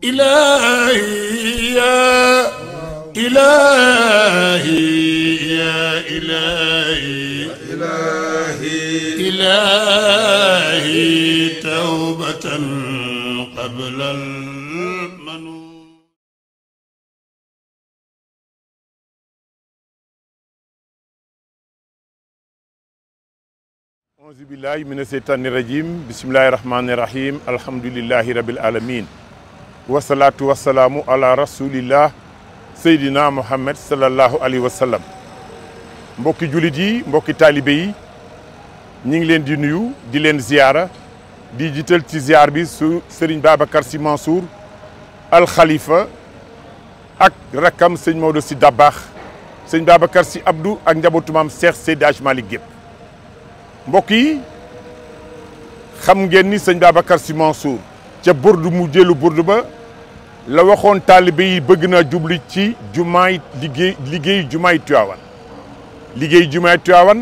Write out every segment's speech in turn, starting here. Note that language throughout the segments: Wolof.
إلهي يا إلهي يا إلهي إلهي توبة قبل المنون. أعوذ بالله من الشيطان الرجيم بسم الله الرحمن الرحيم الحمد لله رب العالمين والصلاة والسلام على رسول الله سيدنا محمد صلى الله عليه وسلم. mbokki jullit yi mbokki taalibe yi ñu ngi leen di nuyu di leen ziyaara di jiital ci ziyaar bi su Serigne Babacar Sy Mansour al Khalifa ak rakkam sëñ Maodo Sy Dabakh sëñ Babacar Sy Abdou ak njabootu maam Cheikh Seydi Hadji Malick gépp. mbokk yi xam ngeen ni sëñ Babacar Sy Mansour ca burdu mu jëlu burdu ba la waxoon taalibe yi bëgg naa jubli ci jumaay liggéey jumaay Tiwaawan. liggéey jumaay Tiwaawan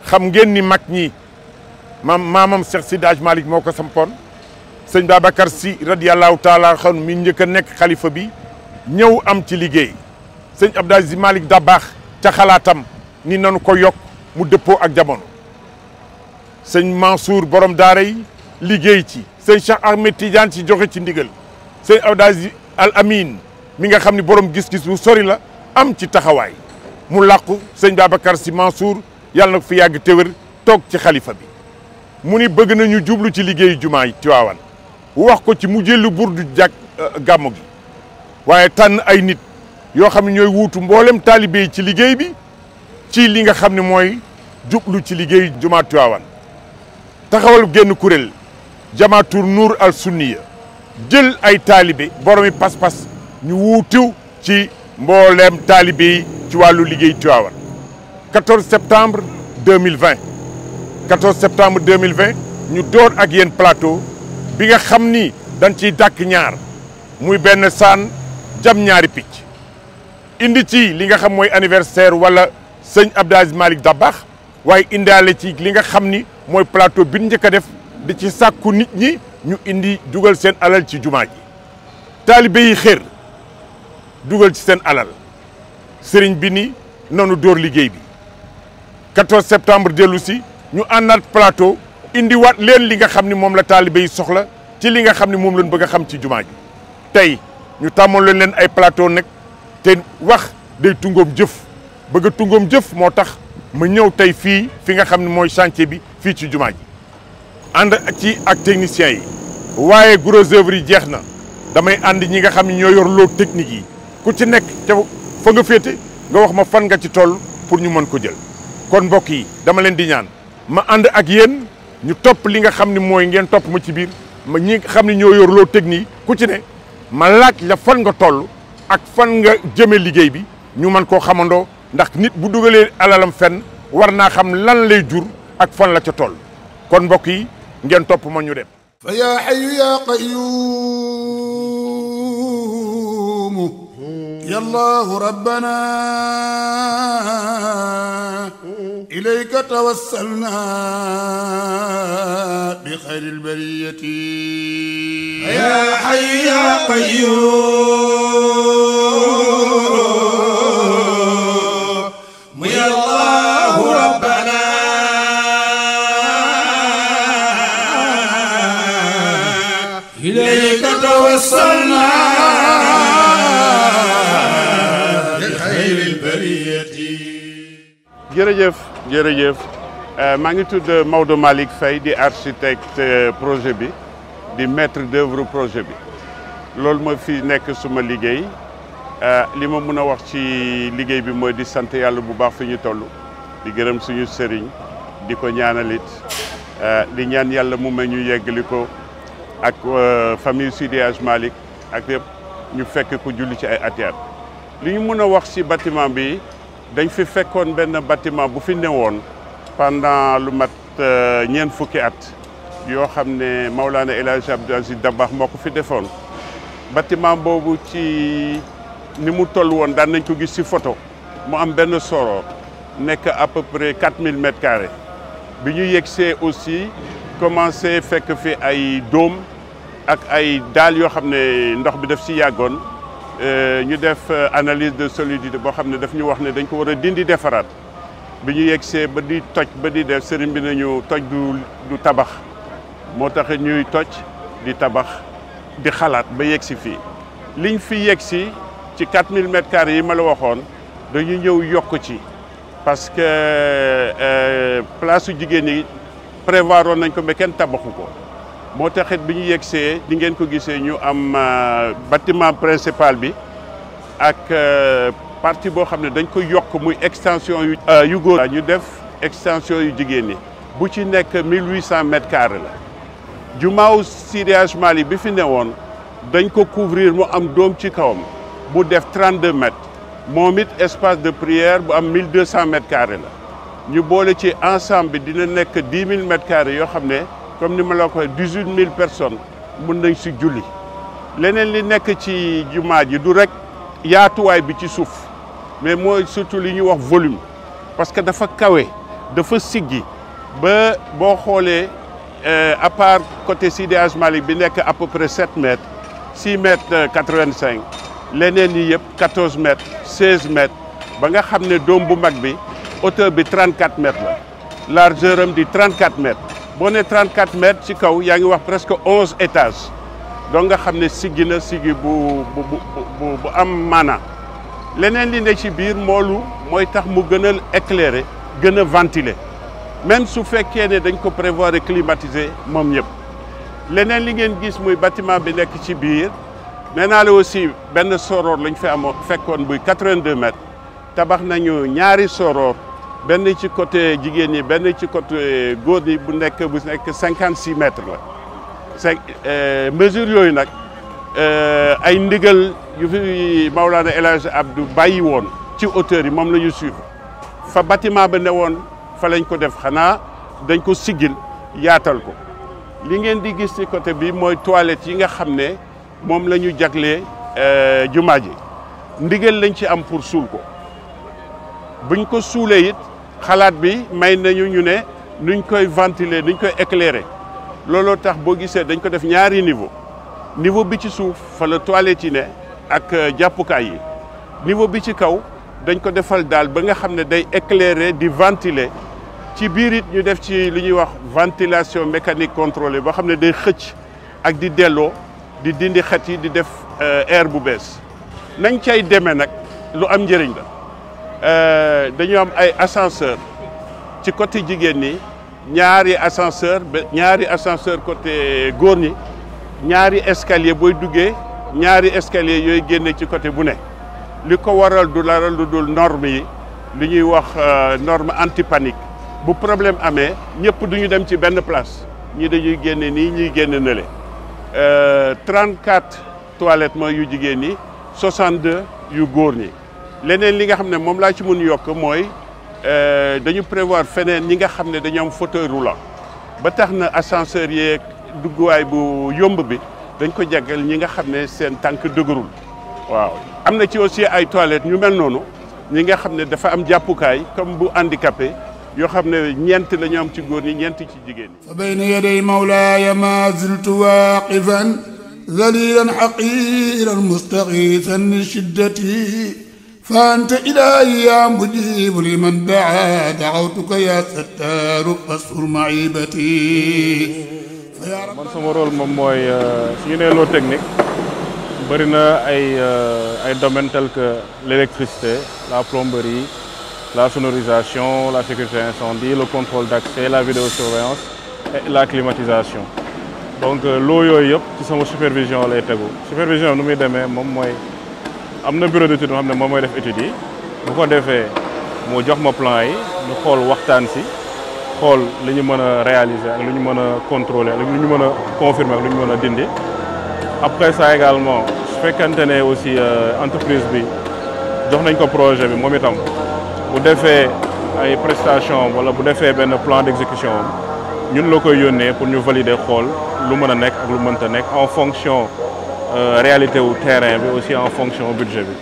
xam ngeen ni mag ñi maamam Cheikh Seydi Hadji Malick moo ko sampoon sëñ Babacar Sy radiyallahu taala xan mi njëkk a nekk xalifa bi ñëw am ci liggéey sëñ Abdou Aziz Malick Dabakh ca xalaatam ni nanu ko yokk mu dëppoo ak jamono. sëñ Mansour borom daara yi liggéey ci sëñ Cheikh Ahmed Tidiane ci joxe ci ndigal sëñ Abdou Aziz Al Amin mi nga xam ni borom gis-gis bu sori la am ci taxawaay mu làqu sëñ Babacar Sy Mansour yàlla na ko fi yàgg téwér toog ci xalifa bi mu ni bëgg nañu jublu ci liggéeyu jumaa yi Tiwaawan wax ko ci mu jëlu burdu gàmmu gi waaye tànn ay nit yoo xam ne ñooy wuutu mboolem taalibe yi ci liggéey bi ci li nga xam ne mooy jublu ci liggéeyu jumaa Tiwaawan taxawal génn kuréel jamaatur nuur al sunniya jël ay taalibe boromi pas-pas ñu wuutiw ci mbooleem taalibe yi ci wàllu liggéey Tiwaawan 14 septembre 2020 14 septembre 2020 ñu door ak yéen plateau bi nga xam ni dañ ciy dàkk ñaar muy benn saan jam ñaari picc indi ci li nga xam mooy anniversaire wala sëñ Abdou Aziz Malick Dabakh waaye indaale ci li nga xam ni mooy plateau bi njëkk a def di ci sàkku nit ñi ñu indi dugal seen alal ci jumaa ji taalibe yi xër dugal ci seen alal sëriñ bi ni nanu door liggéey bi 14 septembre dellu si ñu àndaat plateau indi waat leen li nga xam ni moom la taalibe yi soxla ci li nga xam ni moom lañ bëgg a xam ci jumaa ji tey ñu tàmmoon leen ay plateau nag te wax day tungoom jëf bëgg a tungoom jëf moo tax ma ñëw tey fii fi nga xam ne mooy chantier bi fii ci jumaa ji ànd ci ak techniciens yi waaye gros œuvre yi jeex na damay ànd ñi nga xam ne ñoo yor loo technique yi ku ci nekk ca fa nga féete nga wax ma fan nga ci toll pour ñu mën ko jël kon mbokk yi dama leen di ñaan ma ànd ak yéen ñu topp li nga xam ne mooy ngeen topp ma ci biir ma ñi nga xam ne ñoo yor loo technique ku ci ne ma laaj la fan nga toll ak fan nga jëme liggéey bi ñu mën koo xamandoo ndax nit bu dugalee alalam fenn war naa xam lan lay jur ak fan la ca toll kon mbokk yi ngeen topp ma ñu dem fa yaa hayyu yaa qayyuum ya Allahu rabbana ilayka tawassalna bi xayril bariyati fa yaa hayyu yaa qayyuum ya Allahu rabbana ilayka tawassalna bi xayril bariyati. jërëjëf maa ngi tudd Maodo Malick Faye di architecte projet bi di maître d'œuvre projet bi loolu ma fi nekk suma liggéey li ma mën a wax ci liggéey bi mooy di sant yàlla bu baax fi ñu toll di gërëm suñu sëriñ di ko ñaanalit di ñaan yàlla mu may ñu yeggali ko ak famille Seydi Hadji Malick ak yëpp ñu fekk ko julli ci ay atiyaat li ñu mën a wax ci bâtiment bi dañ fi fekkoon benn bâtiment bu fi newoon pendant lu mat ñeent fukki at yoo xam ne Maulana El Hadji Abdou Aziz Dabakh moo ko fi defoon bâtiment boobu ci ni mu toll woon daan nañ ko gis ci photo mu am benn soro nekk à peu près 4000 mètres carrés bi ñu yegsee aussi commencé fekk fi ay dôme ak ay daal yoo xam ne ndox bi daf si yàggoon ñu def analyse de solidité boo xam ne daf ñu wax ne dañ ko war a dindi defaraat bi ñu yegsee ba di toj ba di def sëriñ bi nañu toj du tabax moo tax ñuy toj di tabax di xalaat ba yegsi fii liñ fi yegsi ci 4000 mètres carrés yi ma la waxoon dañu ñëw yokk ci parce que place su jigéen ñi prévoir woon nañ ko mais kenn tabaxu ko moo taxit bi ñu yegsee di ngeen ko gisee ñu am bâtiment principal bi ak partie boo xam ne dañ ko yokk muy extension yu góor ñu def extension yu jigéen ñi bu ci nekk 1800 mètres carrés la jumaaw Seydi Hadji Malick bi fi newoon dañ ko couvrir mu am doom ci kawam bu def 32 mètres moom it espace de prière bu am 1200 mètres carrés la ñu boole ci ensemble bi dina nekk 10 000 mètres carrés yoo xam ne comme ni ma la ko waxee 18 000 personnes mun nañ si julli leneen li nekk ci jumaa ji du rek yaatuwaay bi ci suuf mais mooy surtout li ñuy wax volume parce que dafa kawe dafa siggi ba boo xoolee à part côté Seydi Hadji Malick bi nekk à peu près 7 mètres 6 mètres 85 leneen yi yëpp 14 mètres 16 mètres ba nga xam ne doom bu mag bi hauteur bi 34 mètres la largeur am di 34 mètres boo ne 34 mètres ci kaw yaa ngi wax presque 11 étages donc nga xam ne siggi na siggi bu am maana leneen li ne ci biir moolu mooy tax mu gën a éclairer gën a ventiler même su fekkee ne dañ ko prévoir climatiser moom ñëpp leneen li ngeen gis muy bâtiment bi nekk ci biir nee naa la aussi benn soroor lañ fi amoon fekkoon buy 82 mètres tabax nañu ñaari soroor benn ci côté jigéen ñi benn ci côté góor ñi bu nekk 56 mètres la mesure yooyu nag ay ndigal yu fi Maolana El Hadj Abdou bàyyi woon ci hauteur yi moom la ñu suivre fa bâtiment ba ne woon fa lañ ko def xanaa dañ ko siggil yaatal ko li ngeen di gis ci côté bi mooy toilette yi nga xam ne moom la ñu jaglee jumaa ji ndigal lañ ci am pour suul ko buñ ko suulee it xalaat bi may nañu ñu ne nuñ koy ventiler nuñ koy éclairer looloo tax boo gisee dañ ko def ñaari niveau bi ci suuf fa la toilette yi ne ak jàppukaay yi niveau bi ci kaw dañ ko defal daal ba nga xam ne day éclairer di ventiler ci biir it ñu def ci li ñuy wax ventilation mécanique contrôlée boo xam ne day xëcc ak di delloo di dindi xet yi di def air bu bees nañ cay demee nag lu am njëriñ la dañu am ay ascenseur ci côté jigéen ñi ñaari ascenseur côté góor ñi ñaari escalier booy duggee ñaari escalier yooyu génne ci côté bu ne li ko waral du dara lu dul norme yi li ñuy wax norme anti-panique bu problème amee ñëpp duñu dem ci benn place ñii dañuy génne nii ñuy génne nële 34 toilettes mooy yu jigéen ñi 62 yu góor ñi leneen li nga xam ne moom laa ci mun yokk mooy dañu prévoir feneen ñi nga xam ne dañu am fauteuil roulant ba tax na ascenseur yeeg dugguwaay bu yomb bi dañ ko jagal ñi nga xam ne seen tànk dëgërul waaw am na ci aussi ay toilettes ñu mel noonu ñi nga xam ne dafa am jàppukaay comme bu handicapé yoo xam ne ñeent la ñu am ci góor ñi ñeent ci jigéen ñi fa bayna yaday mawlaaya ma ziltu waaqifan zalilan haqiran mustagiisan li shiddati fa anta ilaahi ya mujibu liman daa da'awtuka ya sattaaru fastur maibati man sama rôle moom mooy su ñu nee loo technique bëri na ay domaines tels que l'électricité la plomberie la sonorisation la sécurité incendie le contrôle d'accès la vidéosurveillance et la climatisation donc loo yooyu yëpp ci sama supervision lay tegu supervision nu muy demee moom mooy am na bureau d'étude moo xam ne moom mooy def études yi bu ko defee mu jox ma plan yi ñu xool waxtaan si xool li ñu mën a réaliser ak lu ñu mën a contrôler ak lu ñu mën a confirmer ak lu ñu mën a dindi après ça également su fekkente ne aussi entreprise bi jox nañ ko projet bi moom itam bu defee ay prestations wala bu defee benn plan d'exécution ñun la koy yónnee pour ñu valider xool lu mën a nekk ak lu mënta nekk en fonction réalité wu terrain bi aussi en fonction budget bi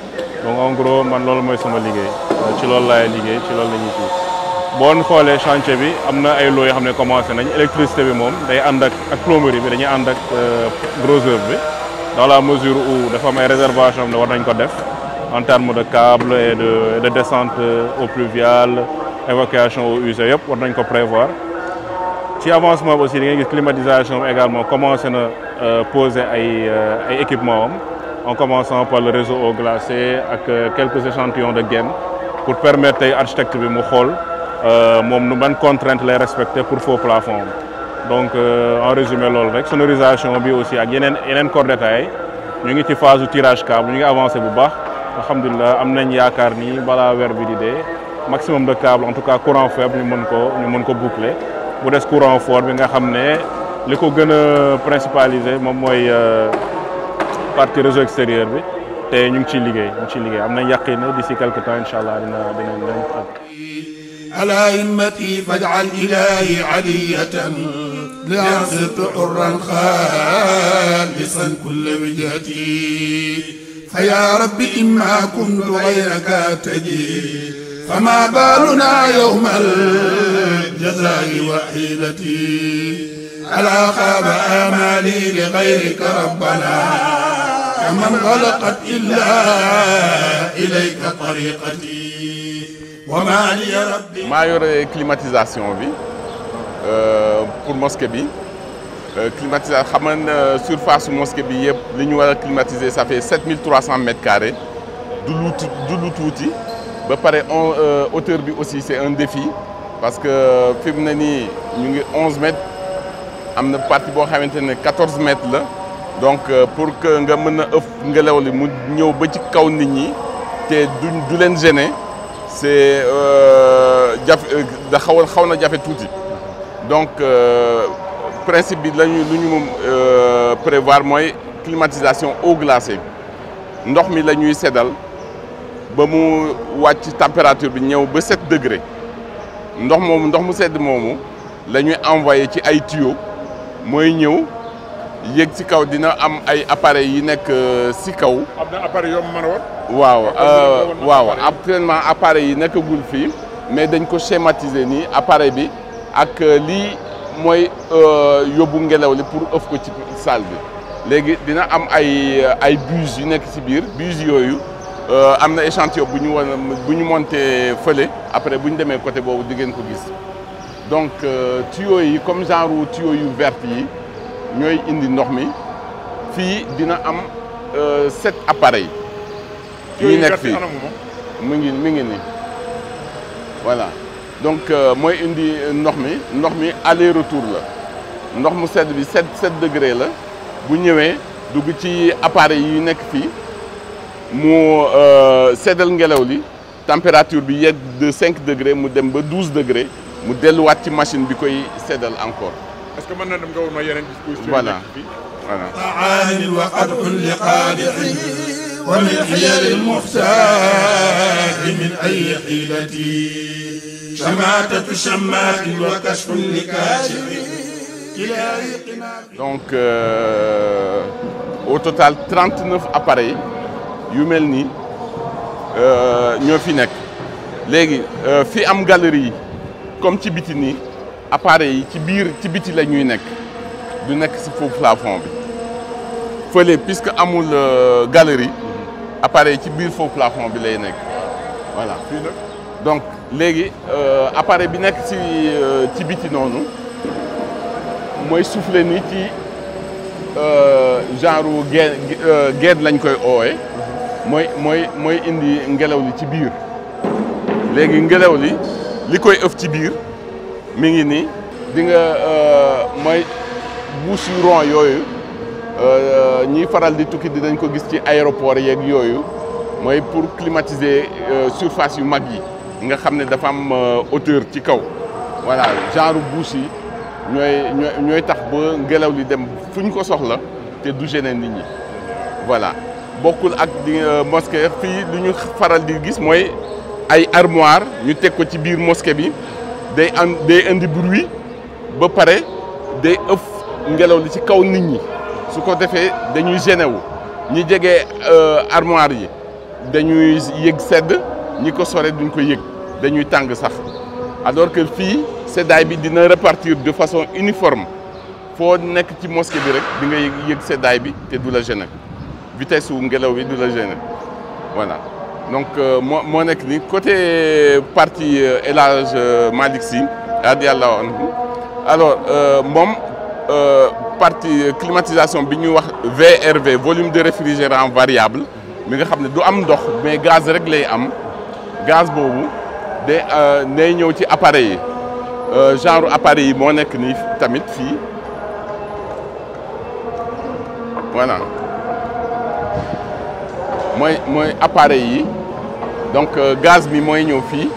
donc en gros man loolu mooy sama liggéey ci loolu laay liggéey ci loolu la ñuy kii boo xoolee chantier bi am na ay lots yoo xam ne commencé nañ électricité bi moom day ànd ak plomberie bi dañuy ànd ak gros œuvre bi dans la mesure où dafa am ay réservation ne war nañ ko def en termes de câbles et de descente eaux pluviales évacuation eaux usées yëpp war nañ ko prévoir. ci avancement bi aussi da ngay gis climatisation également commencé na poser ay équipements am en commençant par le réseau eau glacée ak quelques échantillons de gaine pour permettre tey architecte bi mu xool moom nu ban contrainte lay respecter pour faux plafond donc en résumé loolu rek sonorisation bi aussi ak yeneen corps détail ñu ngi ci phase tirage câble ñu ngi avancé bu baax alhamdulilah am nañ yaakaar ni balaa weer bi di dee maximum de câble en tout cas courant faible ñu mën ko boucler bu des courant fort bi nga xam ne li ko gën a principaliser moom mooy partie réseau extérieur bi te ñu ngi ciy liggéey am nañ yaqin ne d'ici quelque temps incha allah dinañ على همتي فاجعل إلهي علية لأصرت حرا خالصا كل وجهتي فيا رب إما كنت غيرك تجي فما بالنا يوم الجزاء وحيلتي ألا خاب آمالي لغيرك ربنا كمن غلقت إلا إليك طريقتي وما لي ربي maa yore climatisation bi pour mosquée bi climatisation xam nga surface mosquée bi yëpp li ñu war a climatiser ça fait 7300 mètres carrés du lu tuuti ba pare hauteur bi aussi c'est un défi parce que fi mu ne nii ñu ngi 11 mètres am na partie boo xamante ne 14 mètres la donc pour que nga mën a ëff ngelaw li mu ñëw ba ci kaw nit ñi te du leen gêner c'est xaw na jafe tuuti donc principe bi lu ñu prévoir mooy climatisation eau glacée ndox mi la ñuy seddal ba mu wàcc température bi ñëw ba 7 degré ndox mu sedd moomu la ñuy envoyé ci ay tuyaux mooy ñëw yéeg ci kaw dina am ay appareils yi nekk ci kaw. am na appareil yoo mën a woon. waaw actuellement appareils yi nekkagul fii mais dañ ko schématiser nii appareil bi ak lii mooy yóbbu ngelaw li pour ëff ko ci salle bi léegi dina am ay buse yu nekk ci biir buse yooyu am na échantillon bu ñu monté fële après bu ñu demee côté boobu di ngeen ko gis donc tuyaux yi comme genre tuyaux yu vert yi ñooy indi ndox mi fii dina am 7 appareils. yu nekk fii mu ngi nii voilà donc mooy indi ndox mi aller retour la ndox mu sedd bi 7 degré la bu ñëwee dugg ci appareils yi nekk fii mu seddal ngelaw li température bi yegg de 5 degré mu dem ba 12 degré mu delluwaat ci machine bi koy seddal encore. est-ce que mën na dem nga woon yeneen dispositions. voilà. طعام وقدح لقادح ومن حيل المختار من أي حيلتي شماتة شمات وكشف لكاشف donc au total 39 appareils yu mel nii ñoo fi nekk léegi fi am galerie yi comme ci biti nii appareils yi ci biti la ñuy nekk du nekk ci foofu plafond bi fële puisque amul galerie appareil ci biir foofu plafond bi lay nekk voilà. donc léegi appareil bi nekk ci biti noonu mooy souffler ni ci genre guet lañ koy oowee mooy indi ngelaw li ci biir léegi ngelaw li koy ëff ci biir mi ngi nii di nga mooy bouche yu rond yooyu ñiy faral di tukki dinañ ko gis ci aéroport yeeg yooyu mooy pour climatiser surface yu mag yi nga xam ne dafa am hauteur ci kaw voilà genre bouche yi ñooy tax ba ngelaw li dem fu ñu ko soxla te du gêner nit ñi voilà bokkul ak di mosquée fii lu ñu faral di gis mooy ay armoire ñu teg ko ci biir mosquée bi day indi bruit ba pare day ëff ngelaw li ci kaw nit ñi su ko defee dañuy gêner wu ñi jege armoire yi dañuy yëg sedd ñi ko sore duñ ko yëg dañuy tàng sax alors que fii seddaay bi dina répartir de façon uniforme foo nekk ci mosquée bi rek di nga yëg seddaay bi te du la gêner vitesse wu ngelaw bi du la gêner voilà donc moo nekk ni côté partie El Hadj Malick Sy radiyallahu anhu alors moom partie climatisation bi ñuy wax VRV volume de réfrigérant variable mi nga xam ne du am ndox mais gaz rek lay am gaz boobu day ñëw ci appareil yi genre appareil yi moo nekk nii tamit fii voilà mooy appareil yi donc gaz bi mooy ñëw fii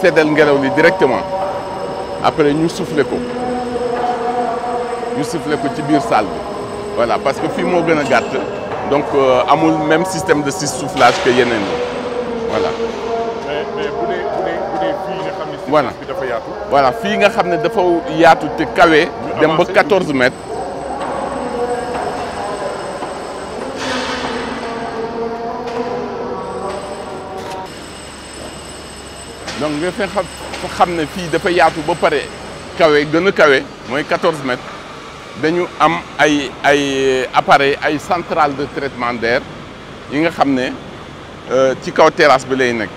seddal ngelaw li directement après ñu souffler ko ci biir salle bi voilà parce que fii moo gën a gàtt donc amul même système de soufflage que yeneen yi voilà. mais bu dee fii nga xam ne. voilà bi dafa yaatu. voilà fii nga xam ne dafa yaatu te kawe. dem ba 14 mètres. donc nga fa xam ne fii dafa yaatu ba pare kawe gën a kawe mooy 14 mètres dañu am ay appareil ay centrale de traitement d'air yi nga xam ne ci kaw terrasse bi lay nekk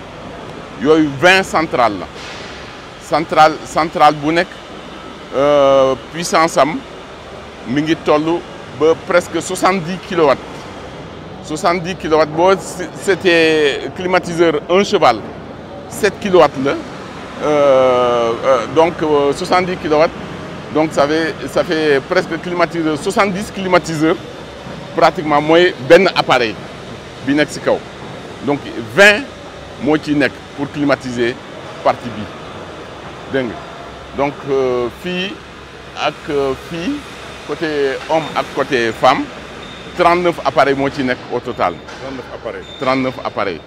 yooyu 20 centrales la centrale bu nekk puissance am mi ngi toll ba presque 70 kilowatts 70 kilowatts boo c'était climatiseur 1 cheval 7 kilowatts la donc 70 kilowatts donc ça fait presque climatiseur 70 climatiseurs pratiquement mooy benn appareil bi nekk ci kaw donc 20 moo ci nekk pour climatiser partie bi dégg nga donc fii ak fii côté homme ak côté femme 39 appareils moo ci nekk au total. 39 appareils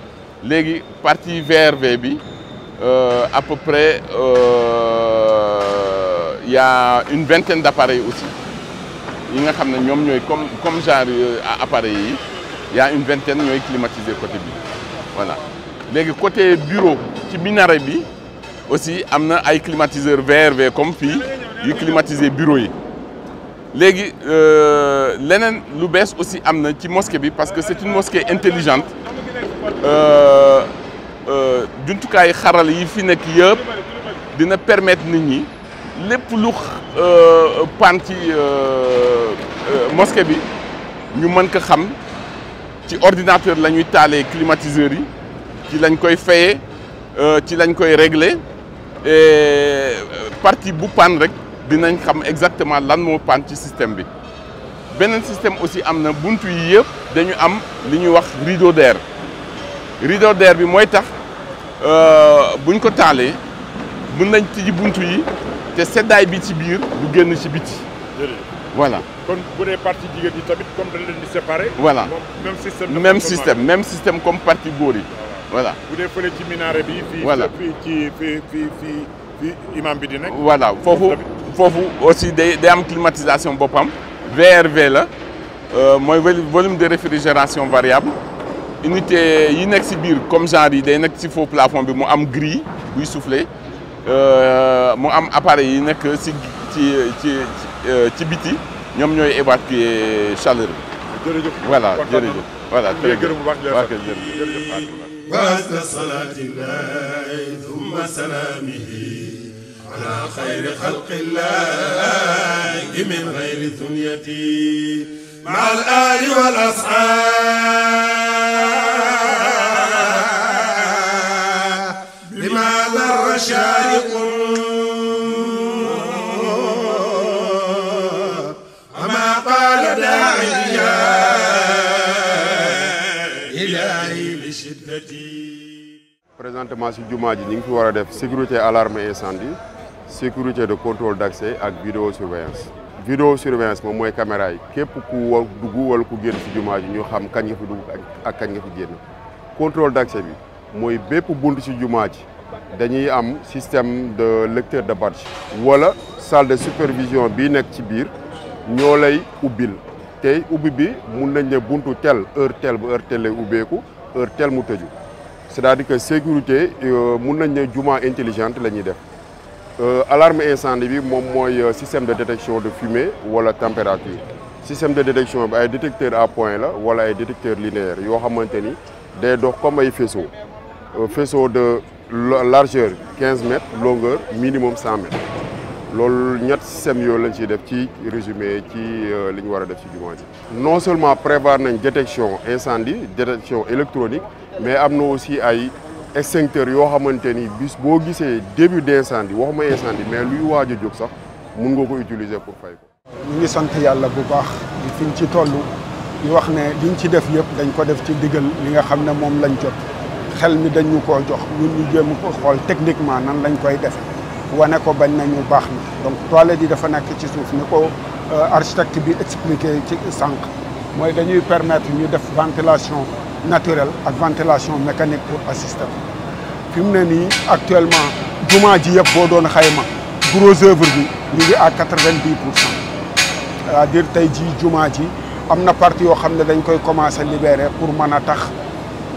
léegi partie VRV bi à peu près il y a une vingtaine d'appareils aussi yi nga xam ne ñoom ñooy comme genre appareils yi il y a une vingtaine ñooy climatiser côté bi voilà léegi côté bureau ci minaret bi aussi am na ay climatiseurs VRV comme fii yu climatiser bureau yi léegi leneen lu bees aussi am na ci mosquée bi parce que c'est une mosquée intelligente jumtukaay xaral yi fi nekk yëpp dina permettre nit ñi lépp lu pan ci mosquée bi ñu mën ko xam ci ordinateur la ñuy taalee climatiseurs yi ci lañ koy fayee ci lañ koy régler et partie bu pan rek dinañ xam exactement lan moo pan ci système bi beneen système aussi am na buntu yi yëpp dañu am li ñuy wax rideau d'air bi mooy tax buñ ko taalee mën nañ tijji buntu yi te seddaay bi ci biir du génn ci biti. voilà kon bu dee partie jigéen yi tamit comme dañ leen di séparer. voilà même système comme partie góor yi. voilà bu dee fële ci minaret bi. voilà fii imam bi di nekk. voilà foofu aussi day am climatisation boppam. VRV la mooy volume de réfrigération variable unité yi nekk ci biir comme genre yi day nekk ci faux plafond bi mu am grille buy souffler mu am appareil yi nekk ci biti ñoom ñooy évacuer chaleur bi. jërëjëf voilà jërëjëf. voilà وأزكى صلاة الله ثم سلامه على خير خلق الله من غير ثنيتي مع الآل والأصحاب بما ذر شارق وما قال داعيا présentement ci jumaa ji ñu ngi fi war a def sécurité alarme incendie sécurité de contrôle d'accès ak vidéosurveillance moom mooy caméra yi képp ku dugg wala ku génn ci jumaa ji ñu xam kañ nga fi dugg ak kañ nga fi génn contrôle d'accès bi mooy bépp bunt ci jumaa ji dañuy am système de lecteur de badge wala salle de supervision bii nekk ci biir ñoo lay ubbil tey ubbi bi mun nañ ne buntu tel heure tel ba heure tel lay ubbeeku heure tel mu tëju c'est-à-dire que sécurité mun nañ ne jumaa intelligente la ñuy def alarme incendie bi moom mooy système de détection de fumée wala température système de détection bi ay détecteur à point la wala ay détecteur linéaire yoo xamante ni day dox comme ay faisceau faisceau de largeur 15 mètres longueur minimum 100 mètres loolu ñett système yooyu lañ ciy def ci résumé ci li ñu war a def ci jumaa ji non seulement prévoir nañ détection incendie détection électronique mais am na aussi ay extincteurs yoo xamante ni bis boo gisee début d' incendie waxuma incendie mais luy waaj a jóg sax mun nga ko utiliser pour fay ko. ñu ngi sant yàlla bu baax di fiñ ci toll di wax ne liñ ci def yëpp dañ ko def ci digal li nga xam ne moom lañ jot xel mi dañ ñu koo jox ñun ñu jéem ko xool techniquement nan lañ koy defe wane ko bañ nañu baax na donc toilette yi dafa nekk ci suuf ni ko architecte bi expliqué ci sànq mooy dañuy permettre ñu def ventilation naturelle ak ventilation mécanique pour assister fi mu ne nii actuellement jumaa ji yëpp boo doon xayma gros œuvre bi ñu ngi à 90%. c'est-à-dire tey jii jumaa ji am na partie yoo xam ne dañ koy commencé libérer pour mën a tax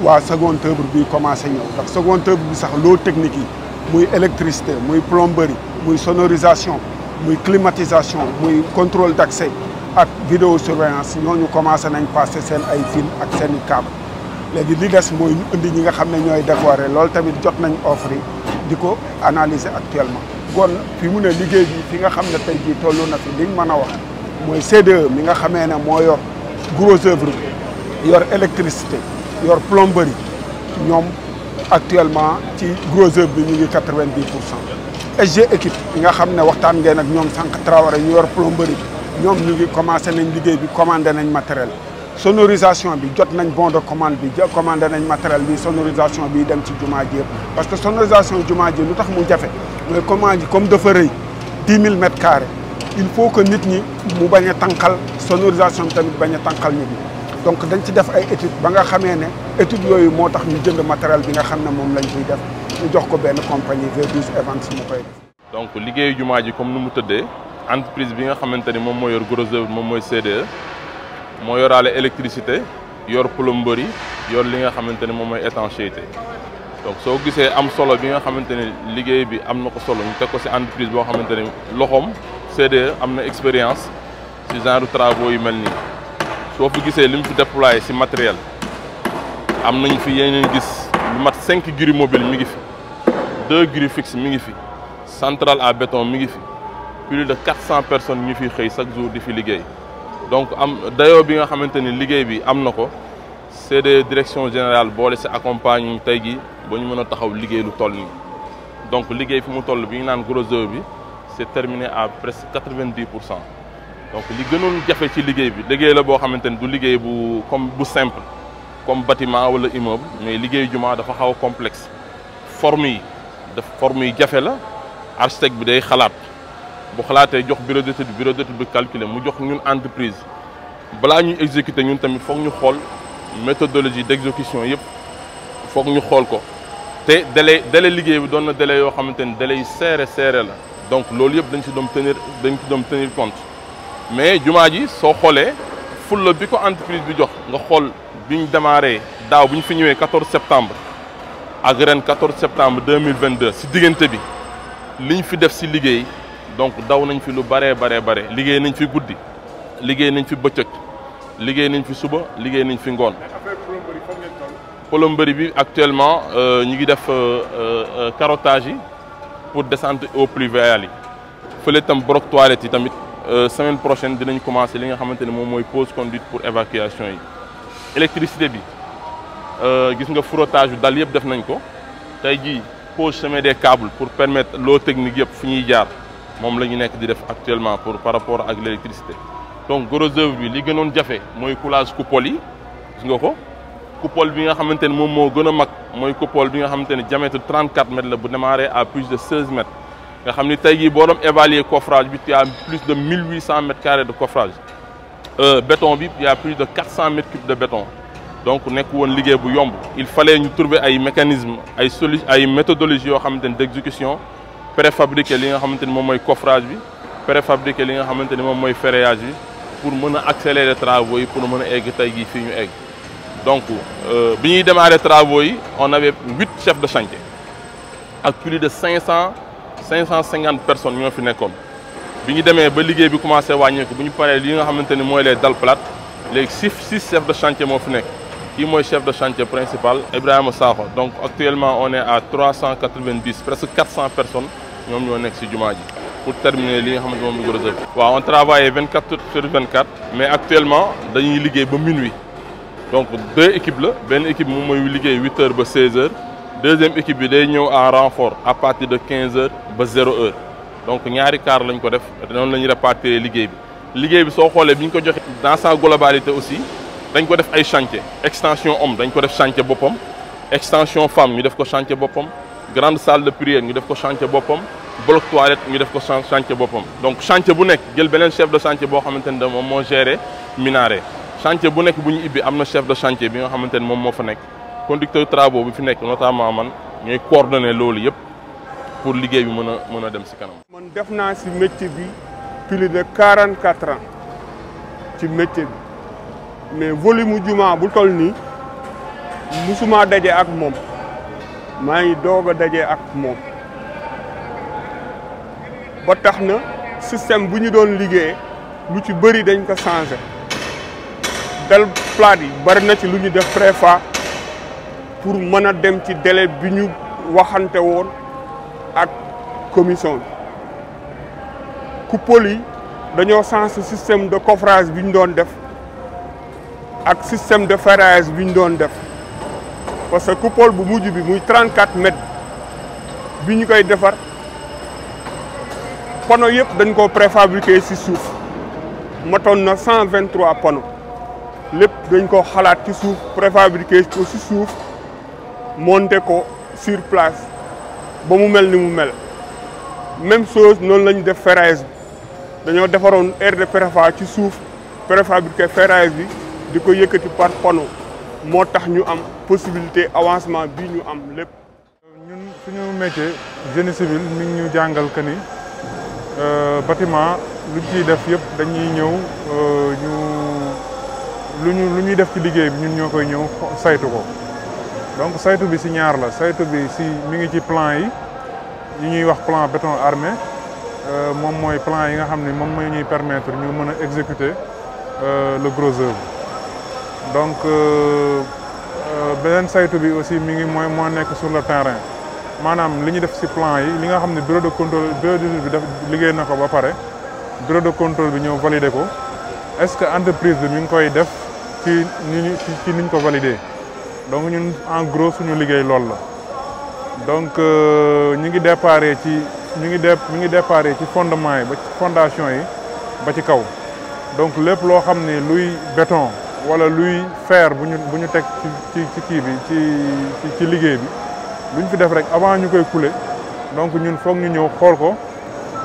waa seconde œuvre bi commencé ñëw ndax seconde œuvre bi sax loo technique yi muy électricité muy plomberie muy sonorisation muy climatisation muy contrôle d'accès ak vidéosurveillance ñooñu commencé nañ passé seen ay fil ak seen i câble léegi li des mooy ñu indi ñi nga xam ne ñooy décorer loolu tamit jot nañ offre yi di ko analyser actuellement. kon fi mu ne liggéey bi fi nga xam ne tey jii toll na fi liñ mën a wax mooy CDE mi nga xamee ne moo yor gros œuvre bi yor électricité yor plomberie ñoom actuellement ci gros œuvre bi ñu ngi 90%. SG équipe bi nga xam ne waxtaan ngeen ak ñoom sànq Traoré ñu yor plomberie bi ñoom ñu ngi commencé nañ liggéey bi commandé nañ matériel. sonorisation bi jot nañ bon de commande bi commandé nañ matériel bi sonorisation bi dem ci jumaa ji yëpp parce que sonorisation jumaa ji lu tax mu jafe mooy commande ji comme dafa rëy 10 000 mètres carrés il faut que nit ñi mu bañ a tànqal sonorisation bi tamit bañ a tànqal nit ñi donc dañ ci def ay études ba nga xamee ne études yooyu moo tax ñu jënd matériel bi nga xam ne moom lañ ciy def ñu jox ko benn compagnie V12 Events mu koy def. donc liggéeyu jumaa ji comme nu mu tëddee entreprise bi nga xamante ni moom moo yor gros œuvre moom mooy CDE moo yoraale électricité yor plomberie yor li nga xamante ne moom mooy étanchéité donc soo gisee am solo bi nga xamante ne liggéey bi am na ko solo ñu teg ko ci entreprise boo xamante ne loxoom CDE am na expérience ci genre travaux yu mel nii soo fi gisee li mu fi déployé ci matériel am nañ fi yeneen gis lu mat 5 grilles mobiles mi ngi fi 2 grilles fixes mi ngi fi centrale à béton mi ngi fi plus de 400 personnes ñu fi xëy chaque jour di fi liggéey. donc am dayoo bi nga xamante ni liggéey bi am na ko CDE direction générale boole si accompagne tey gi ba ñu mën a taxaw liggéey lu toll nii donc liggéey fi mu toll bi ñu naan gros œuvre bi c'est terminé à presque 90%. donc li gënoon jafe ci liggéey bi liggéey la boo xamante ni du liggéey bu simple comme bâtiment wala immeuble mais liggéey jumaa dafa xaw a complexe forme yi jafe la architecte bi day xalaat. bu xalaatee jox bureau d'étude bi calculer mu jox ñun entreprise balaa ñuy exécuter ñun tamit foog ñu xool méthodologie d'exécution yëpp foog ñu xool ko te délai liggéey bi doon na délai yoo xamante ni délai yu serré la donc loolu yëpp dañ ci doon tenir compte mais jumaa ji soo xoolee fulla bi ko entreprise bi jox nga xool bi ñu démarré daaw bu ñu fi ñëwee 14 septembre ak ren 14 septembre 2022 ci diggante bi liñ fi def ci liggéey. donc daw nañ fi lu bare liggéey nañ fi guddi liggéey nañ fi bëccëg liggéey nañ fi suba liggéey nañ fi ngoon. plomberie bi actuellement ñu ngi def carottage yi pour descente eaux pluviales yi fële tam bloc toilette yi tamit semaine prochaine dinañ commencer li nga xamante ne moom mooy pose conduite pour évacuation yi. électricité bi gis nga frottage yu dal yëpp def nañ ko tey jii pose chemin des câbles pour permettre l'eau technique yëpp fi ñuy jaar. moom la ñu nekk di def actuellement par rapport ak l'électricité donc gros œuvre bi li gënoon jafe mooy coulage coupole yi gis nga ko coupole bi nga xamante ne moom moo gën a mag mooy coupole bi nga xamante ne diamètre 34 mètres la bu démarré à plus de 16 mètres nga xam ni tey jii boo doon évaluer coffrage bi il y a plus de 1800 mètres carrés de coffrage béton bi il y a plus de 400 mètres cubes de béton donc nekk woon liggéey bu yomb il fallait ñu trouver ay mécanismes ay méthodologies yoo xamante ne d'exécution préfabriqué li nga xamante ni moom mooy coffrage bi préfabriqué li nga xamante ni moom mooy ferraillage bi pour mën a accélérer travaux yi pour mën a egg tey jii fii ñu egg donc bi ñuy démarrer travaux yi on avait 8 chefs de chantier ak plus de 500 550 personnes ñoo fi nekkoon bi ñu demee ba liggéey bi commencé wàññeeku bu ñu paree li nga xamante ni mooy les dalles plates léegi 6 chefs de chantier moo fi nekk kii mooy chef de chantier principal Ibrahima Sakho. Donc actuellement on est à 390 presque 400 personnes ñoom ñoo nekk ci jumaa ji pour terminer li nga xamante moom la gros œuvre. waaw on travaille 24 heures sur 24 mais actuellement dañuy liggéey ba minuit donc 2 équipes la benn équipe moom mooy liggéey 8 heures ba 16 heures deuxième équipe bi day ñëw en renfort à partir de 15 heures ba 0 heure donc ñaari quart lañ ko def noonu la ñuy répartir liggéey bi soo xoolee bi ñu ko joxe dans sa globalité aussi dañ ko def ay chantier extension homme dañ ko def chantier boppam extension femme ñu def ko chantier boppam grande salle de prière ñu def ko chantier boppam bloc toilette ñu def ko chantier boppam donc chantier bu nekk jël beneen chef de chantier boo xamante ne moom moo géré minaret chantier bu nekk bu ñu ibbi am na chef de chantier bi nga xamante ne moom moo fa nekk conducteur travaux bi fi nekk notamment man ñooy coordonner loolu yëpp pour liggéey bi mën a dem ci kanam. man def naa ci métier bi plus de 44 ans ci métier bi mais volume mu jumaa bu toll nii musuma daje ak moom maa ngi doog a daje ak moom ba tax na système bu ñu doon liggéeyee lu ci bëri dañ ko changé dalles plates yi bari na ci lu ñu def préfa pour mën a dem ci délai bi ñu waxante woon ak commission bi coupole yi dañoo changé système de coffrage bi ñu doon def ak système de ferraillage bi ñu doon def parce que coupole bu mujj bi muy 34 mètres bi ñu koy defar panneaux yëpp dañ ko préfabriqué ci suuf matoon na 123 panneaux lépp dañ ko xalaat ci suuf préfabriqué ko ci suuf monté ko sur place ba mu mel ni mu mel même chose noonu la ñu def ferraillage bi dañoo defaroon aire de préfa ci suuf préfabriqué ferraillage bi di ko yëkkati par panneau moo tax ñu am possibilité avancement bi ñu am lépp. ñun suñu métier génie civil mi ngi ñu jàngal que ni bâtiment lu ciy def yëpp dañuy ñëw lu ñuy def ci liggéey bi ñun ñoo koy ñëw saytu ko donc saytu bi ci ñaar la saytu bi ci mi ngi ci plan yi ñuy wax plan béton armé moom mooy plan yi nga xam ne moom mooy ñuy permettre ñu mën a exécuter le gros œuvre donc beneen saytu bi aussi mi ngi moo nekk sur le terrain maanaam li ñu def ci plan yi li nga xam ne bureau de contrôle bureau d'étude bi def liggéey na ko ba pare bureau de contrôle bi ñëw valider ko est-ce que entreprise bi mi ngi koy def ci niñ ko valider donc ñun en gros suñu liggéey loolu la donc ñu ngi déparé ci fondement yi ba ci fondation yi ba ci kaw donc lépp loo xam ne luy béton wala luy fer bu ñu teg ci kii bi ci liggéey bi lu ñu fi def rek avant ñu koy couler donc ñun foog ñu ñëw xool ko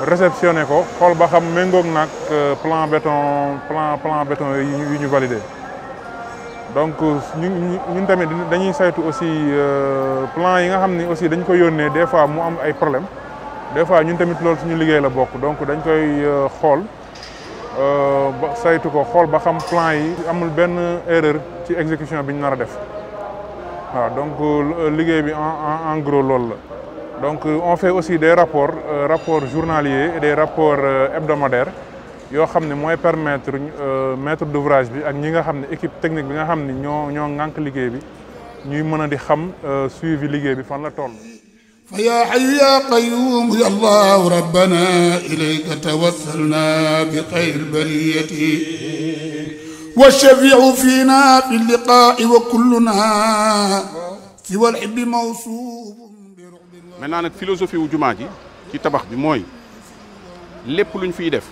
réceptionné ko xool ba xam méngoog nag plan béton yi ñu validé donc ñun tamit dañuy saytu aussi plan yi nga xam ni aussi dañ koy yónnee des fois mu am ay problème des fois ñun tamit loolu suñu liggéey la bokk donc dañ koy xool ba saytu ko xool ba xam plan yi amul benn erreur ci exécution bi ñu nar a def waaw donc liggéey bi en gros loolu la donc on fait aussi des rapports journaliers et des rapports hebdomadaires yoo xam ne mooy permettre maître d'ouvrage bi ak ñi nga xam ne équipe technique bi nga xam ne ñoo ŋànk liggéey bi ñuy mën a di xam suivi liggéey bi fan la toll. fa yaa hayyu yaa qayyuum ya allahu rabbana ilayka tawassalna bi xayri bariyati wa shafiu fiina fi liqaa'i wa kulluna siwa al-hibbi mawsuufun bi ru'bin. maintenant nag philosophie wu jumaa ji ci tabax bi mooy lépp luñ fiy def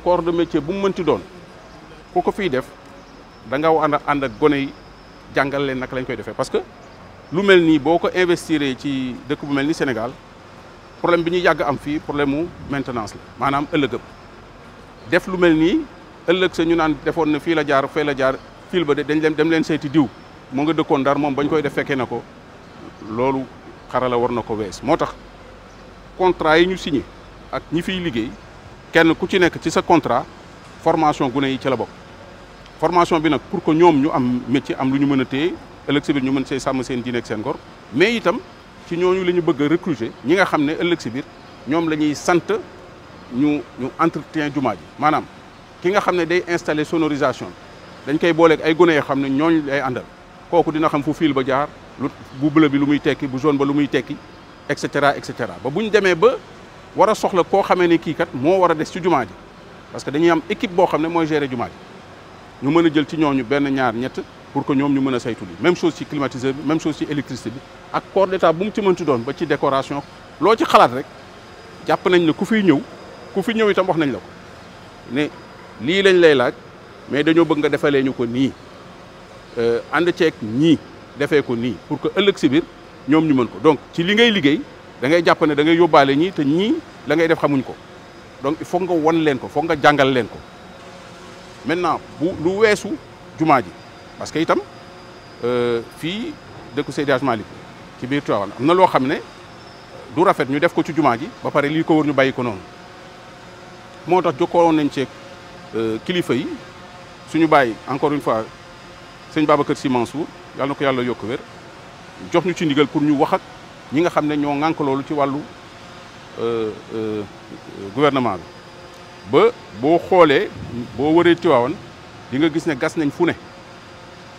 corps de métier bu mu mënti doon ku ko fiy def da nga war a ànd ak gone yi jàngal leen naka lañ koy defee parce que lu mel nii boo ko investir ci dëkk bu mel ni Sénégal problème bi ñuy yàgg am fii problème mu maintenance la maanaam ëllëgëm def lu mel nii ëllëg sa ñu naan defoon na fii la jaar fee la jaar fil ba de dem leen seeti diw moo nga dëkkoon Ndar moom bañ koy def fekkee na ko loolu xarala war na ko wees moo tax contrat yi ñu signé ak ñi fiy liggéey kenn ku ci nekk ci sa contrat formation gune yi ci la bokk formation bi nag pour que ñoom ñu am métier am lu ñu mën a téye ëllëg si biir ñu mën see sàmm seen diine ak seen ngor mais itam ci ñooñu la ñu bëgg a recruter ñi nga xam ne ëllëg si biir ñoom la ñuy sant ñu entretien jumaa ji maanaam ki nga xam ne day installer sonorisation dañ koy booleeg ay gone yoo xam ne ñooñu lay àndal kooku dina xam fu fil ba jaar lu bu bleu bi lu muy tekki bu jaune ba lu muy tekki et cetera ba bu ñu demee ba war a soxla koo xamee ne kii kat moo war a des ci jumaa ji parce que dañuy am équipe boo xam ne mooy gérer jumaa ji ñu mën a jël ci ñooñu benn ñaar ñett pour que ñoom ñu mën a saytu li même chose ci climatiseur bi même chose ci électricité bi ak corps d'état bu mu ci mënti doon ba ci décoration loo ci xalaat rek jàpp nañ ne ku fi ñëw itam wax nañ la ko ne lii lañ lay laaj mais dañoo bëgg nga defalee ñu ko nii ànd ceeg ñii defee ko nii pour que ëllëg si biir ñoom ñu mën ko donc ci li ngay liggéey da ngay jàpp ne da ngay yóbbaale ñii te ñii la ngay def xamuñ ko donc il faut nga won leen ko foog nga jàngal leen ko maintenant bu lu weesu jumaa ji parce que itam fii dëkku Seydi Hadji Malick ci biir Tivaouane am na loo xam ne du rafet ñu def ko ci jumaa ji ba pare lii ko wër ñu bàyyi ko noonu moo tax jokkoo nañ ceeg kilifa yi suñu bàyyi encore une fois sëñ Babacar Sy Mansour yàlla na ko yàlla yokk wér jox ñu ci ndigal pour ñu wax ak ñi nga xam ne ñoo ŋànk loolu ci wàllu gouvernement bi ba boo xoolee boo wëree Tivaouane di nga gis ne gas nañ fu ne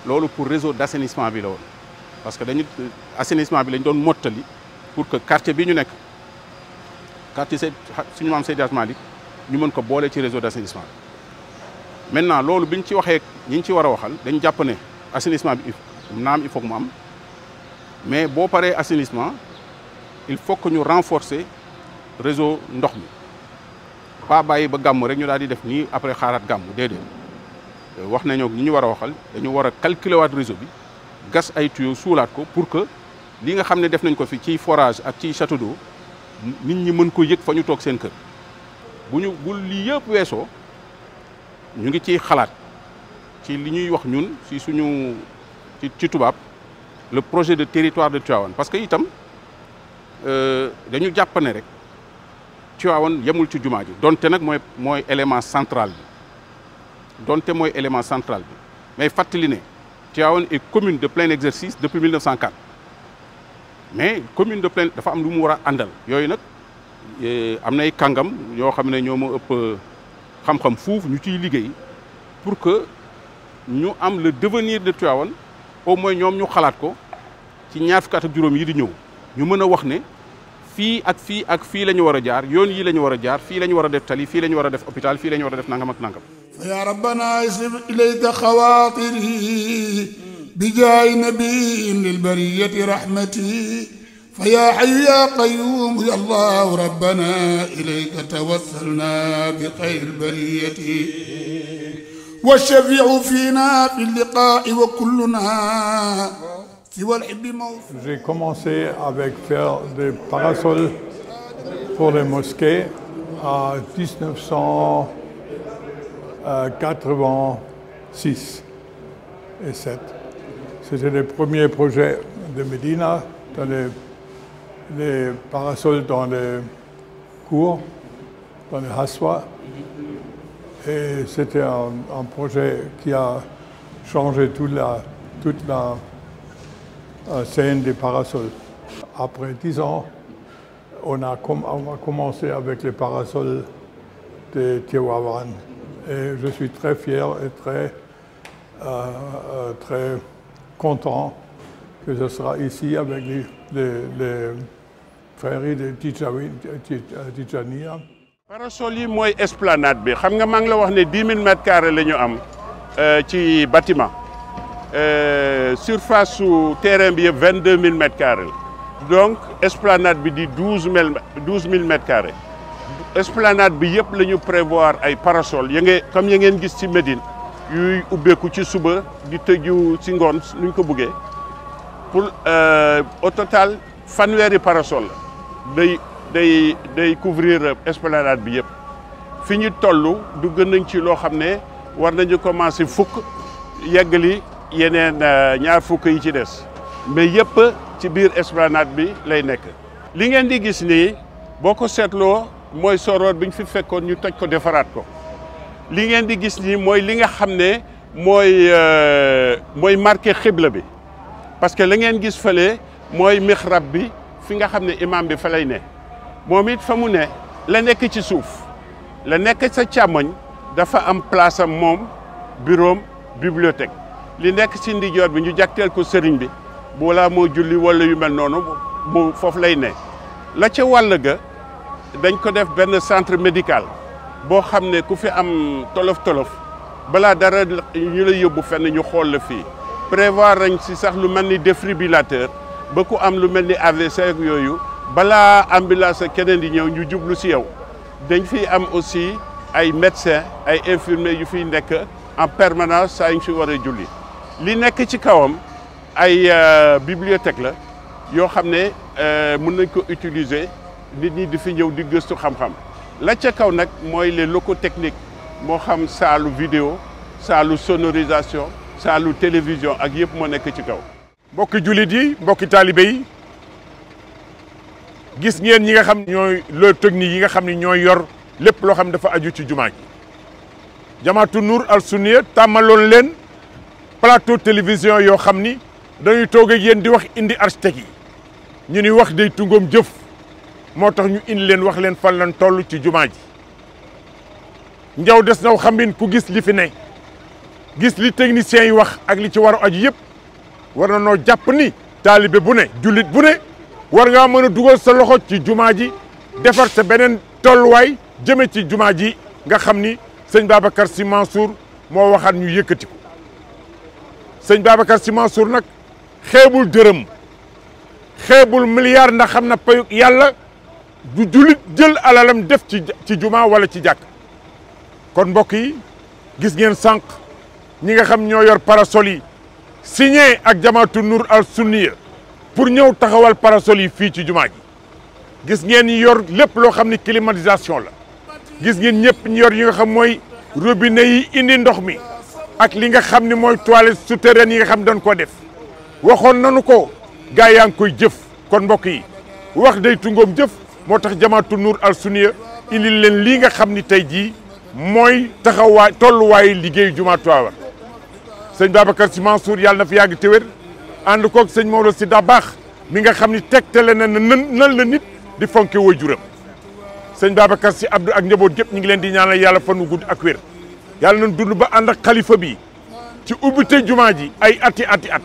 loolu pour réseau d'assainissement bi la woon parce que dañu assainissement bi lañ doon mottali pour que quartier bi ñu nekk quartier suñu maam Seydi Hadji Malick ñu mën ko boole ci réseau d'assainissement bi maintenant loolu biñ ci waxee ñi ñu ci war a waxal dañ jàpp ne assainissement bi naam il faut que mu am mais boo paree assainissement il faut que ñu renforcer réseau ndox mi pas bàyyi ba gàmm rek ñu daal di def nii après xaaraat gàmm déedéet wax nañoo ñi ñu war a waxal dañu war a calculer waat réseau bi gas ay tuyaux suulaat ko pour que li nga xam ne def nañ ko fi ci forage ak ci château d'eau nit ñi mën ko yëg fa ñu toog seen kër bu lii yëpp weesoo ñu ngi ciy xalaat ci li ñuy wax ñun ci suñu ci tubaab le projet de territoire de Tivaouane parce que itam dañu jàpp ne rek Tivaouane yemul ci jumaa ji donte nag mooy élément central bi donte mooy élément central bi mais fàttali ne Tivaouane est commune de plein exercice depuis 1904 mais commune de plein dafa am lu mu war a àndal yooyu nag am nay kàngam yoo xam ne ñoo ma ëpp xam-xam fuuf ñu ciy liggéey pour que ñu am le devenir de Tivaouane au moins ñoom ñu xalaat ko ci ñaar fukki at ak juróom yi di ñëw ñu mën a wax ne fii ak fii ak fii la ñu war a jaar yoon yi la ñu war a jaar fii la ñu war a def tali fii la ñu war a def hôpital fii la ñu war a def nangam ak nangam. fa ya rabbana isrif ilayka xawaatiri bi jaay nabiyin lil bariyati rahmati fa ya hayyu ya qayyum ya allahu rabbana ilayka tawassalna bi xayril bariyati wa shafi'u fina fi liqaa'i wa kulluna. J'ai commencé avec faire des parasols pour les mosquées en 1986 et 7. C'était les premiers projets de Médina, dans les parasols dans les cours, dans les haswa. Et c'était un projet qui a changé toute la scène des parasols. Après 10 ans, on a commencé avec les parasols de Tivaouane. Et je suis très fier et très content que ce sera ici avec les frères de Tijaniya. Parasol yi mooy esplanade bi xam nga maa ngi la wax ne 10 000 mètres carrés la ñu am ci bâtiment. Surface su terrain bi yëpp 22 000 mètres carrés donc esplanade bi di 12 000 mètres carrés esplanade bi yëpp la ñu prévoir ay parasol comme ya ngeen gis ci Médine yuy ubbeeku ci suba di tëju ci ngoon nuñ ko buggee pour au total fanweeri parasol day couvrir esplanade bi yëpp fi ñu toll dugg nañ ci loo xam ne war nañu commencer fukk yeggali yeneen ñaar fukk yi ci des mais yëpp ci biir esplanade bi lay nekk. li ngeen di gis nii boo ko seetloo mooy soroor bi ñu fi fekkoon ñu toj ko defaraat ko li ngeen di gis nii mooy li nga xam ne mooy marqué xibla bi parce que la ngeen gis fële mooy mihrab bi fi nga xam ne imam bi fa lay ne moom it fa mu ne la nekk ci suuf la nekk sa càmmoñ dafa am place am moom bureau bibliothèque li nekk ci ndijoor bi ñu jagteel ko sëriñ bi boolaa moo julli wala yu mel noonu mu foofu lay ne la ca wàll ga dañ ko def benn centre médical boo xam ne ku fi am tolof-tolof balaa dara ñu la yóbbu fenn ñu xool la fii prévoir nañ si sax lu mel ni défibrillateur ba ku am lu mel ni AVC ak yooyu balaa ambulance ak keneen di ñëw ñu jublu si yow dañ fi am aussi ay médecins ay infirmiers yu fiy nekk en permanence saa ñu si war a julli li nekk ci kawam ay bibliothèque la yoo xam ne mën nañ ko utiliser nit ñi di fi ñëw di gëstu xam-xam la ca kaw nag mooy les locaux techniques moo xam saalu vidéo saalu sonorisation saalu télévision ak yëpp moo nekk ci kaw. mbokki jullit yi mbokki taalibe yi gis ngeen ñi nga xam ñooy le technique yi nga xam ne ñooy yor lépp loo xam ne dafa aju ci jumaa ji Jamaatu Nour al Sunniya tàmmaloon leen plateau télévision yoo xam ni dañuy toog ak yéen di wax indi architecte yi ñu ni wax day tungoom jëf moo tax ñu indi leen wax leen fan lan toll ci jumaa ji njaw des naw xambin ku gis li fi ne gis li techniciens yi wax ak li ci war a aju yëpp war na noo jàpp ni taalibe bu ne jullit bu ne war ngaa mën a dugal sa loxo ci jumaa ji defar sa beneen tolluwaay jëme ci jumaa ji nga xam ni sëñ Babacar Sy Mansour moo waxaat ñu yëkkati ko sëñ Babacar Sy Mansour nag xeebul dërëm xeebul milliard ndax xam na payu yàlla du jullit jël alalam def ci jumaa wala ci jàkk kon mbokk yi gis ngeen sànq ñi nga xam ñoo yor parasol yi signé ak Jamaatu Nour al Sunniya pour ñëw taxawal parasol yi fii ci jumaa ji gis ngeen ñi yor lépp loo xam ni climatisation la gis ngeen ñëpp ñi yor yi nga xam mooy robinet yi indi ndox mi ak li nga xam ni mooy toilette souterraine yi nga xam dañ ko def waxoon nañu ko gaa yaa ngi koy jëf kon mbokk yi wax day tungoom jëf moo tax Jamaatu Nour al Sunniya indi leen lii nga xam ni tey jii mooy taxawaay tolluwaayu liggéeyu jumaa Tiwaawan sëñ Babacar Sy Mansour yàlla na fi yàgg te wér ànd koog sëñ Maodo Sy Dabakh mi nga xam ni tegtale na nan la nit di fonke waajuram sëñ Babacar Sy Abdou ak njaboot gépp ñu ngi leen di ñaanal yàlla fan wu gudd ak wér yàlla nañ dund ba ànd ak xalifa bi ci ubbite jumaa ji ay ati at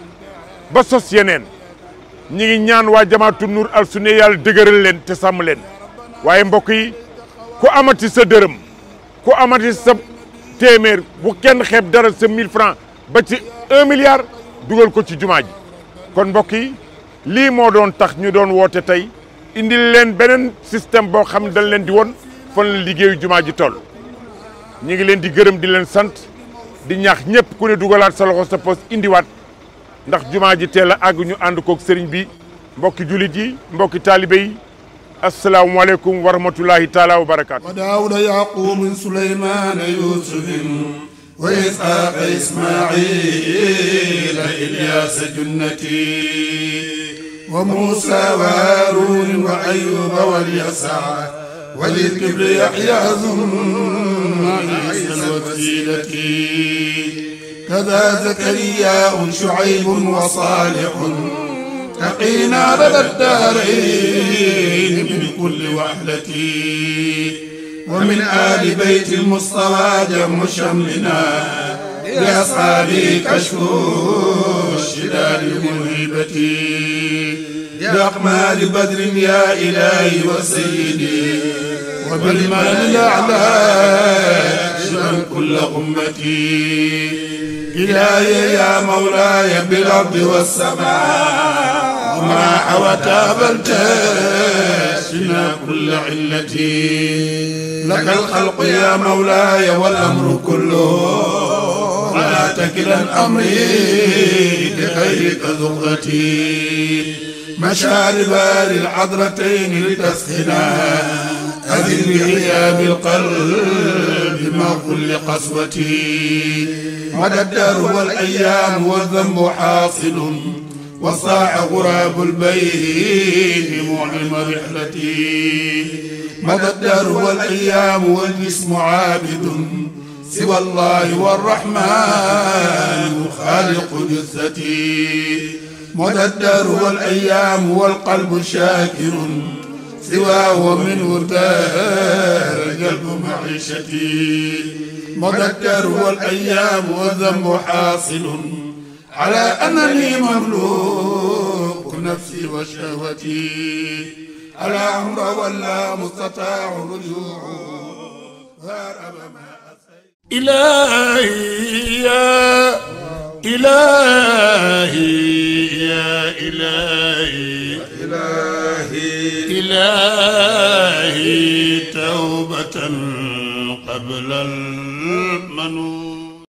ba sos yeneen ñi ngi ñaan waa Jamaatu Nour al Sunniya yàlla dëgëral leen te sàmm leen waaye mbokk yi ku amati sa dërëm ku amati sa téeméer bu kenn xeeb dara sa 1000 francs ba ci 1 milliard dugal ko ci jumaa ji kon mbokk yi lii moo doon tax ñu doon woote tey indil leen beneen système boo xam ne dañ leen di woon fan la liggéeyu jumaa ji toll ñu ngi leen di gërëm di leen sant di ñaax ñëpp ku ne dugalaat sa loxo sa poos indiwaat ndax jumaa ji teel a àgg ñu ànd koog sëriñ bi mbokki jullit yi mbokki taalibe yi asalaamualeykum wa rahmatullahi taala wa barakaatu. wa daawuda yaqub suleymana yusufin wa isxaaqa ismaila ilyasa junnati wa musa wa haarun wa ayuba walyasa walilkibri yaxya zumma isa alwasilati كذا زكريا شعيب وصالح تقينا لدى الدارين من كل وحدة ومن آل بيت المصطفى جم شملنا لأصحابه كشف الشداد المهيبة بأقمال بدر يا إلهي وسيدي وبالمال الأعلى شمل كل أمتي إلهي يا مولاي بالأرض والسماء وما حوت بلتشنا كل علتي لك الخلق يا مولاي والأمر كله ولا تكلن أمري لغيرك ذرتي مشارب للعذرتين لتسخنا أذن بغياب القلب مع كل قسوتي مدى الدار والأيام والذنب حاصل وصاع غراب البين معلم رحلتي مدى الدار والأيام والجسم عابد سوى الله والرحمن خالق جثتي مدى الدهر والأيام والقلب شاكر سواه منه دار قلب معيشتي مدى الدهر والأيام والذنب حاصل على أنني مملوك نفسي وشهوتي على عمر ولا مستطاع رجوع هارب ما إلهي يا إلهي يا إلهي إلهي توبة قبل المنون